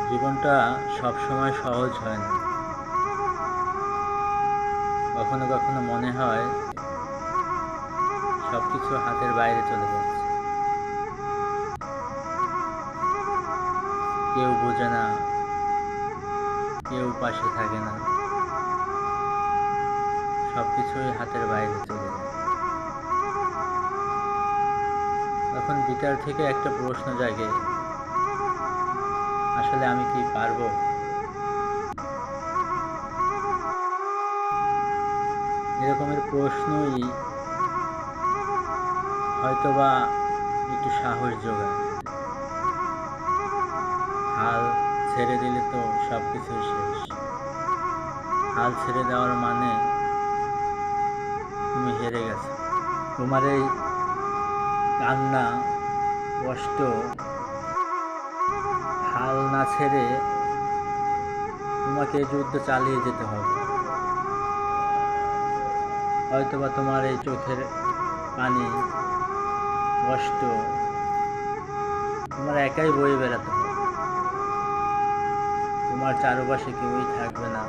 জীবনটা সবসময় সহজ হয় না। কখনো কখনো মনে হয় সবকিছু হাতের বাইরে চলে যাচ্ছে। কেউ বোঝে না, কেউ পাশে থাকে না, সবকিছুই হাতের বাইরে চলে যায়। তখন ভিতর থেকে একটা প্রশ্ন জাগে, আসলে আমি কি পারবো? এরকমের প্রশ্নই হয়তোবা একটু সাহস যোগায়। হাল ছেড়ে দিলে তো সব কিছুই শেষ। হাল ছেড়ে দেওয়ার মানে তুমি হেরে গেছো। তোমার এই কান্না, কষ্ট, হাল না ছেড়ে তোমাকে এই যুদ্ধ চালিয়ে যেতে হবে। হয়তোবা তোমার এই চোখের পানি, কষ্ট তোমার একাই বয়ে বেড়াতে হবে। তোমার চারপাশে কেউই থাকবে না,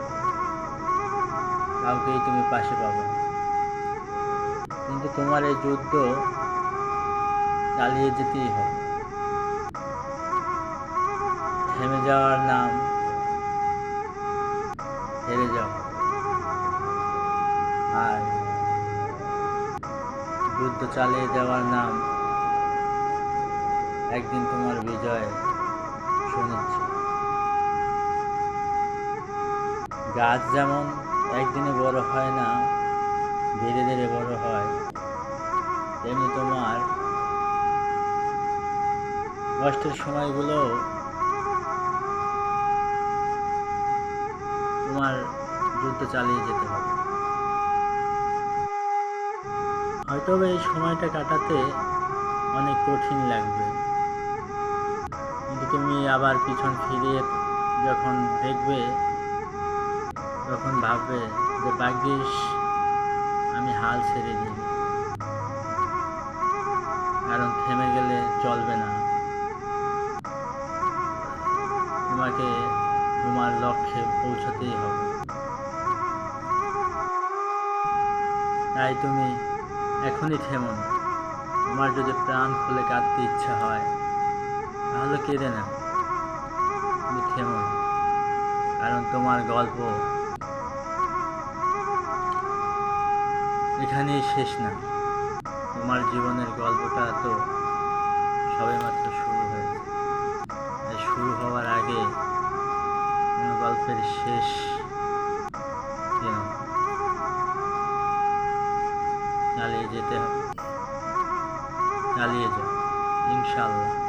কাউকেই তুমি পাশে পাবে না। কিন্তু তোমার এই যুদ্ধ চালিয়ে যেতেই হবে। থেমে যাওয়ার নাম হেরে যাওয়া, আর যুদ্ধ চালিয়ে যাওয়ার নাম একদিন তোমার বিজয় সুনিশ্চিত। গাছ যেমন একদিনে বড় হয় না, ধীরে ধীরে বড় হয়, তেমনি তোমার কষ্টের সময়গুলো তোমার যুদ্ধ চালিয়ে যেতে হবে। হয়তো এই সময়টা কাটাতে অনেক কঠিন লাগবে, কিন্তু তুমি আবার পিছন ফিরিয়ে যখন দেখবে, তখন ভাববে যে ভাগ্যিস আমি হাল ছেড়ে দিই, কারণ থেমে গেলে চলবে না। তোমাকে তোমার লক্ষ্যে পৌঁছাতেই হবে। তাই তুমি এখনই থেমো না। তোমার যদি প্রাণ খুলে কাঁদতে ইচ্ছা হয়, তাহলে কেঁদে না, তুমি থেমো না। কারণ তোমার গল্প এখানেই শেষ না। তোমার জীবনের গল্পটা তো সবেমাত্র শুরু হয়েছে। তাই শুরু হওয়ার আগে কোনো গল্পের শেষ কেন, চালিয়ে যেতে হবে। চালিয়ে যাও, ইনশাআল্লাহ।